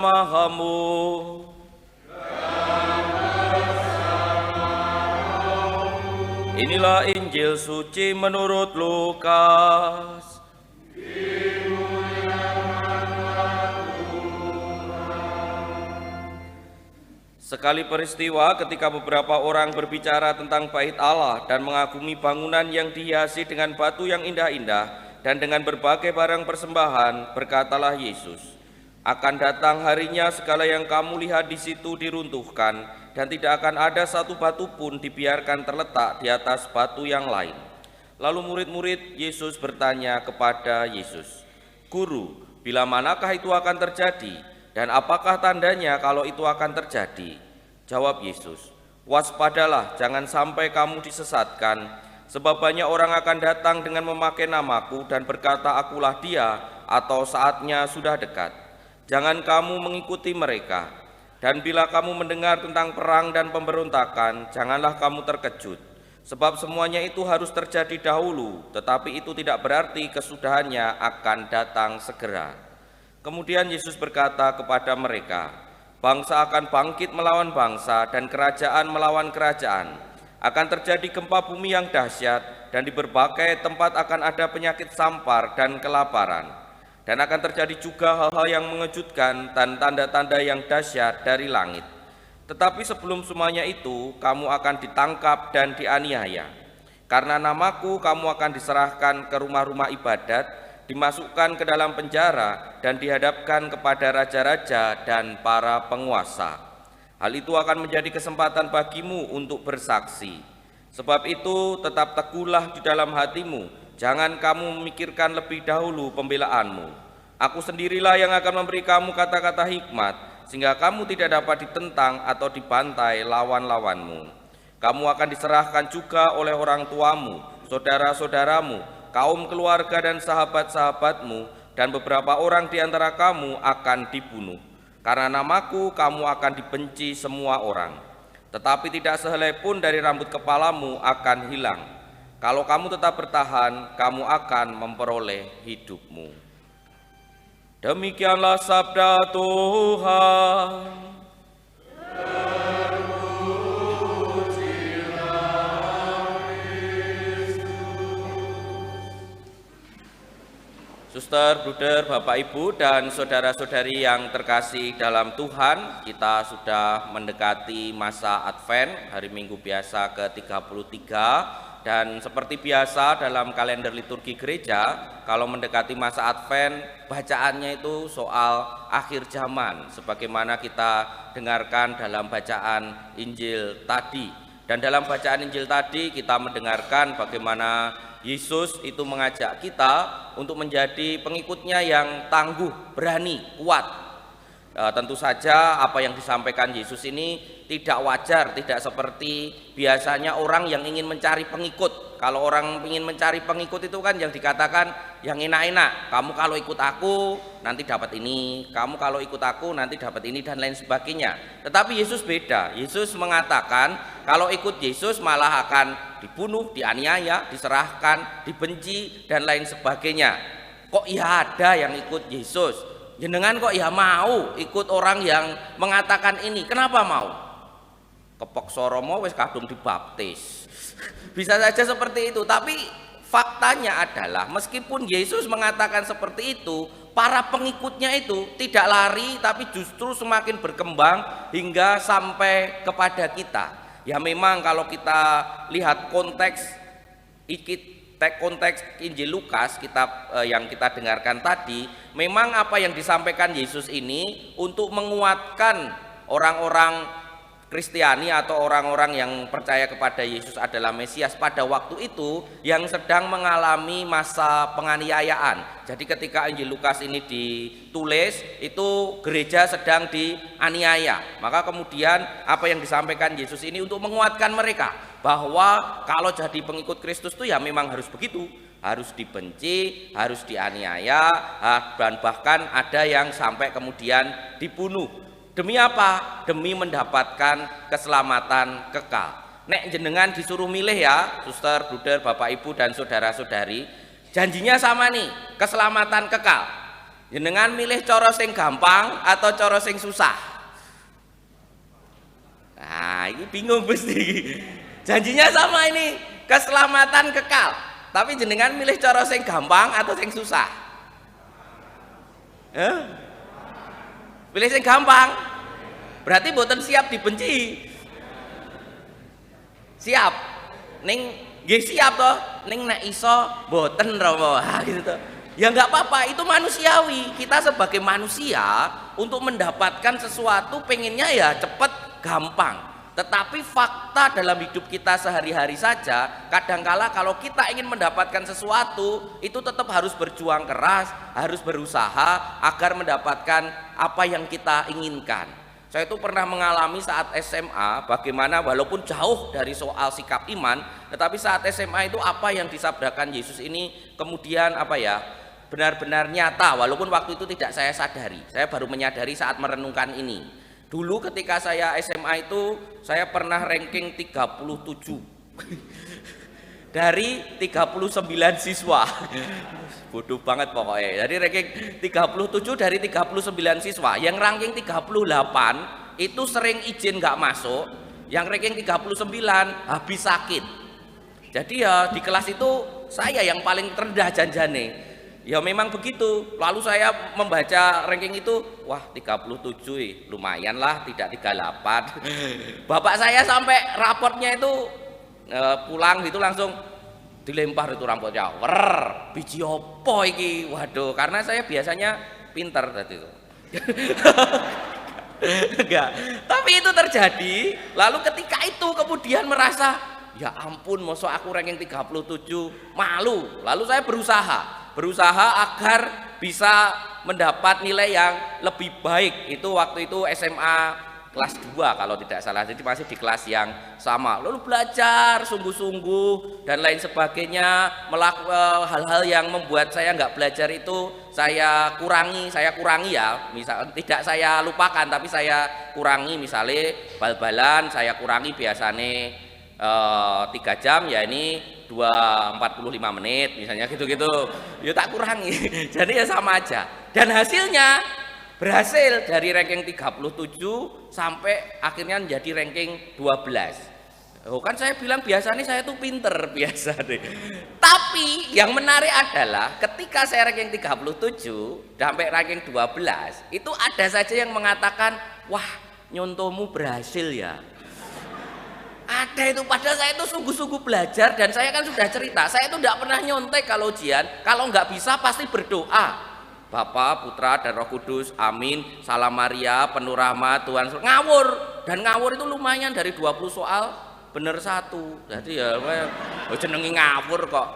Mahamu. Inilah Injil suci menurut Lukas. Sekali peristiwa ketika beberapa orang berbicara tentang bait Allah dan mengagumi bangunan yang dihiasi dengan batu yang indah-indah dan dengan berbagai barang persembahan, berkatalah Yesus, "Akan datang harinya segala yang kamu lihat di situ diruntuhkan, dan tidak akan ada satu batu pun dibiarkan terletak di atas batu yang lain." Lalu murid-murid Yesus bertanya kepada Yesus, "Guru, bila manakah itu akan terjadi? Dan apakah tandanya kalau itu akan terjadi?" Jawab Yesus, "Waspadalah, jangan sampai kamu disesatkan, sebab banyak orang akan datang dengan memakai namaku dan berkata, 'Akulah dia,' atau 'Saatnya sudah dekat.' Jangan kamu mengikuti mereka. Dan bila kamu mendengar tentang perang dan pemberontakan, janganlah kamu terkejut, sebab semuanya itu harus terjadi dahulu, tetapi itu tidak berarti kesudahannya akan datang segera." Kemudian Yesus berkata kepada mereka, "Bangsa akan bangkit melawan bangsa dan kerajaan melawan kerajaan. Akan terjadi gempa bumi yang dahsyat, dan di berbagai tempat akan ada penyakit sampar dan kelaparan. Dan akan terjadi juga hal-hal yang mengejutkan dan tanda-tanda yang dahsyat dari langit. Tetapi sebelum semuanya itu, kamu akan ditangkap dan dianiaya. Karena namaku, kamu akan diserahkan ke rumah-rumah ibadat, dimasukkan ke dalam penjara, dan dihadapkan kepada raja-raja dan para penguasa. Hal itu akan menjadi kesempatan bagimu untuk bersaksi. Sebab itu tetap teguhlah di dalam hatimu, jangan kamu memikirkan lebih dahulu pembelaanmu. Aku sendirilah yang akan memberi kamu kata-kata hikmat, sehingga kamu tidak dapat ditentang atau dibantai lawan-lawanmu. Kamu akan diserahkan juga oleh orang tuamu, saudara-saudaramu, kaum keluarga dan sahabat-sahabatmu, dan beberapa orang di antara kamu akan dibunuh. Karena namaku, kamu akan dibenci semua orang. Tetapi tidak sehelai pun dari rambut kepalamu akan hilang. Kalau kamu tetap bertahan, kamu akan memperoleh hidupmu." Demikianlah sabda Tuhan. Suster, bruder, Bapak, Ibu, dan saudara-saudari yang terkasih dalam Tuhan, kita sudah mendekati masa Advent, hari Minggu biasa ke-33, dan seperti biasa dalam kalender liturgi gereja, kalau mendekati masa Advent, bacaannya itu soal akhir zaman, sebagaimana kita dengarkan dalam bacaan Injil tadi. Dan dalam bacaan Injil tadi kita mendengarkan bagaimana Yesus itu mengajak kita untuk menjadi pengikutnya yang tangguh, berani, kuat. Tentu saja apa yang disampaikan Yesus ini tidak wajar, tidak seperti biasanya orang yang ingin mencari pengikut. Kalau orang ingin mencari pengikut itu kan yang dikatakan yang enak-enak. Kamu kalau ikut aku nanti dapat ini, kamu kalau ikut aku nanti dapat ini, dan lain sebagainya. Tetapi Yesus beda. Yesus mengatakan kalau ikut Yesus malah akan dibunuh, dianiaya, diserahkan, dibenci, dan lain sebagainya. Kok ya ada yang ikut Yesus? Jenengan kok ya mau ikut orang yang mengatakan ini? Kenapa mau? Kepok soromo wis kadung dibaptis. Bisa saja seperti itu, tapi faktanya adalah meskipun Yesus mengatakan seperti itu, para pengikutnya itu tidak lari tapi justru semakin berkembang hingga sampai kepada kita. Ya memang kalau kita lihat konteks Injil Lukas, kitab yang kita dengarkan tadi, memang apa yang disampaikan Yesus ini untuk menguatkan orang-orang Kristiani atau orang-orang yang percaya kepada Yesus adalah Mesias pada waktu itu yang sedang mengalami masa penganiayaan. Jadi ketika Injil Lukas ini ditulis, itu gereja sedang dianiaya. Maka kemudian apa yang disampaikan Yesus ini untuk menguatkan mereka bahwa kalau jadi pengikut Kristus itu ya memang harus begitu, harus dibenci, harus dianiaya, dan bahkan ada yang sampai kemudian dibunuh. Demi apa? Demi mendapatkan keselamatan kekal. Nek jenengan disuruh milih ya, suster, bruder, Bapak, Ibu, dan saudara-saudari, janjinya sama nih, keselamatan kekal. Jenengan milih cara sing gampang atau cara sing susah? Nah, ini bingung Gusti. Janjinya sama ini, keselamatan kekal. Tapi jenengan milih cara sing gampang atau sing susah? Pilih sing gampang. Berarti mboten siap dibenci. Siap. Ning nggih siap toh, ning nek iso mboten romo. Gitu toh. Ya nggak apa-apa, itu manusiawi. Kita sebagai manusia untuk mendapatkan sesuatu pengennya ya cepet, gampang. Tetapi fakta dalam hidup kita sehari-hari saja, kadangkala kalau kita ingin mendapatkan sesuatu, itu tetap harus berjuang keras, harus berusaha agar mendapatkan apa yang kita inginkan. Saya itu pernah mengalami saat SMA, bagaimana walaupun jauh dari soal sikap iman, tetapi saat SMA itu apa yang disabdakan Yesus ini kemudian benar-benar nyata, walaupun waktu itu tidak saya sadari. Saya baru menyadari saat merenungkan ini. Dulu ketika saya SMA itu saya pernah ranking 37 dari 39 siswa. Bodoh banget pokoknya. Jadi ranking 37 dari 39 siswa. Yang ranking 38 itu sering izin nggak masuk. Yang ranking 39 habis sakit. Jadi ya di kelas itu saya yang paling rendah janjane. Ya memang begitu. Lalu saya membaca ranking itu, wah 37 lumayan lah, tidak 38. Bapak saya sampai raportnya itu pulang gitu langsung dilempar itu rapotnya. Biji opo iki. Waduh, karena saya biasanya pinter tadi itu. Enggak. Tapi itu terjadi. Lalu ketika itu kemudian merasa, ya ampun, mosok aku ranking 37, malu. Lalu saya berusaha agar bisa mendapat nilai yang lebih baik. Itu waktu itu SMA kelas 2 kalau tidak salah, jadi masih di kelas yang sama. Lalu belajar sungguh-sungguh dan lain sebagainya, melakukan hal-hal yang membuat saya nggak belajar itu saya kurangi ya, misal tidak saya lupakan tapi saya kurangi. Misalnya bal-balan saya kurangi biasanya 3 jam, ya ini 45 menit misalnya gitu-gitu, ya tak kurangi. Jadi ya sama aja, dan hasilnya berhasil dari ranking 37 sampai akhirnya menjadi ranking 12. Kan saya bilang biasanya saya tuh pinter biasa deh. Tapi yang menarik adalah ketika saya ranking 37 sampai ranking 12, itu ada saja yang mengatakan, wah nyontomu berhasil ya. Ada itu, padahal saya itu sungguh-sungguh belajar, dan saya kan sudah cerita, saya itu tidak pernah nyontek kalau ujian. Kalau nggak bisa pasti berdoa, Bapa, Putra, dan Roh Kudus, amin. Salam Maria, penuh rahmat, Tuhan. Ngawur, dan ngawur itu lumayan, dari 20 soal bener 1. Jadi ya jenengi ngawur kok.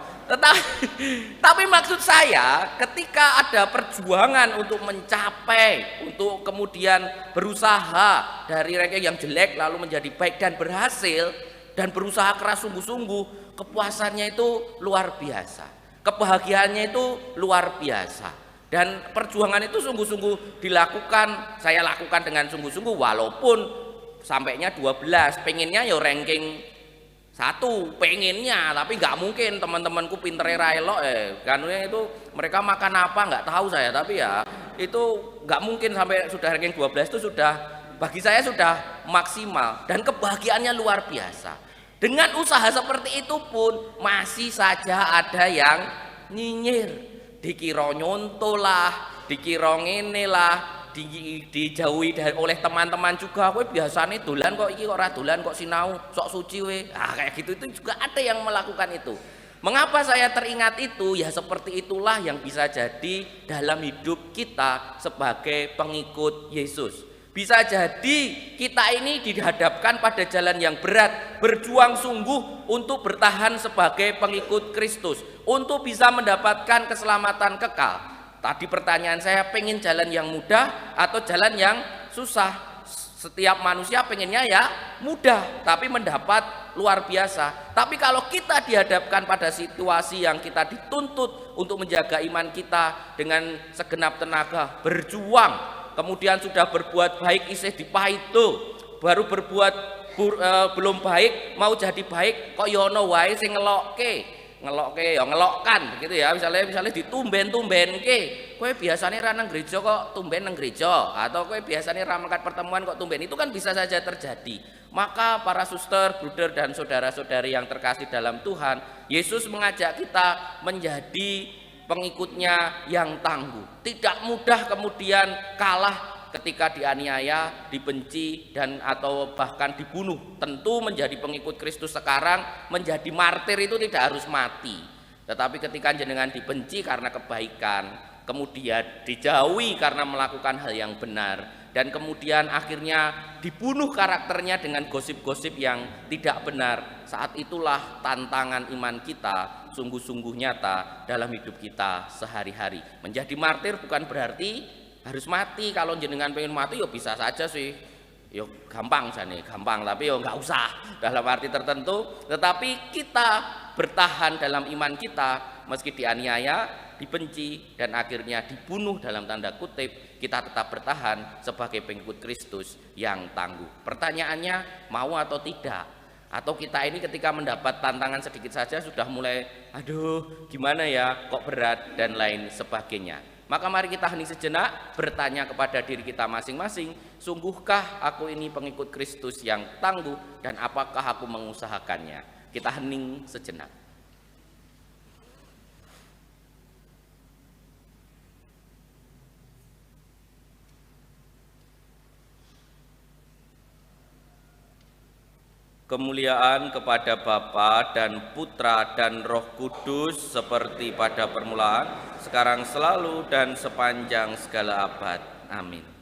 Tapi maksud saya, ketika ada perjuangan untuk mencapai, untuk kemudian berusaha dari ranking yang jelek lalu menjadi baik dan berhasil, dan berusaha keras sungguh-sungguh, kepuasannya itu luar biasa, kebahagiaannya itu luar biasa, dan perjuangan itu sungguh-sungguh dilakukan. Saya lakukan dengan sungguh-sungguh, walaupun sampainya 12, pengennya ya ranking 1, pengennya, tapi nggak mungkin. Teman-temanku pintere ra elok kanunya itu, mereka makan apa nggak tahu saya, tapi ya itu nggak mungkin sampai sudah ranking 12. Itu sudah, bagi saya sudah maksimal, dan kebahagiaannya luar biasa. Dengan usaha seperti itu pun masih saja ada yang nyinyir, dikira nyontoh lah, dikira ngene lah, dijauhi oleh teman-teman juga. Kowe biasanya dolan kok, iki kok ora dolan kok sinau, sok suci we. Kayak gitu, itu juga ada yang melakukan itu. Mengapa saya teringat itu? Ya seperti itulah yang bisa jadi dalam hidup kita sebagai pengikut Yesus. Bisa jadi kita ini dihadapkan pada jalan yang berat, berjuang sungguh untuk bertahan sebagai pengikut Kristus, untuk bisa mendapatkan keselamatan kekal. Tadi pertanyaan saya, pengen jalan yang mudah atau jalan yang susah? Setiap manusia pengennya ya mudah, tapi mendapat luar biasa. Tapi kalau kita dihadapkan pada situasi yang kita dituntut untuk menjaga iman kita dengan segenap tenaga, berjuang, kemudian sudah berbuat baik isih dipaido, baru berbuat belum baik mau jadi baik, kok yono wae sing ngelokke ya ngelokkan begitu ya. Misalnya ditumben-tumben ke, kowe kowe biasanya ra nang gereja kok tumben nang gereja, atau kowe biasanya ra mangkat pertemuan kok tumben, itu kan bisa saja terjadi. Maka para suster, bruder dan saudara-saudari yang terkasih dalam Tuhan, Yesus mengajak kita menjadi pengikutnya yang tangguh. Tidak mudah kemudian kalah ketika dianiaya, dibenci, dan atau bahkan dibunuh. Tentu menjadi pengikut Kristus sekarang, menjadi martir itu tidak harus mati. Tetapi ketika jenengan dibenci karena kebaikan, kemudian dijauhi karena melakukan hal yang benar, dan kemudian akhirnya dibunuh karakternya dengan gosip-gosip yang tidak benar, saat itulah tantangan iman kita sungguh-sungguh nyata dalam hidup kita sehari-hari. Menjadi martir bukan berarti harus mati. Kalau jenengan pengen mati ya bisa saja sih, yo gampang jane, gampang, tapi yo nggak usah dalam arti tertentu. Tetapi kita bertahan dalam iman kita meski dianiaya, dibenci, dan akhirnya dibunuh dalam tanda kutip, kita tetap bertahan sebagai pengikut Kristus yang tangguh. Pertanyaannya, mau atau tidak? Atau kita ini ketika mendapat tantangan sedikit saja sudah mulai, aduh gimana ya, kok berat, dan lain sebagainya. Maka mari kita hening sejenak, bertanya kepada diri kita masing-masing, sungguhkah aku ini pengikut Kristus yang tangguh, dan apakah aku mengusahakannya? Kita hening sejenak. Kemuliaan kepada Bapa dan Putra dan Roh Kudus seperti pada permulaan, sekarang selalu dan sepanjang segala abad. Amin.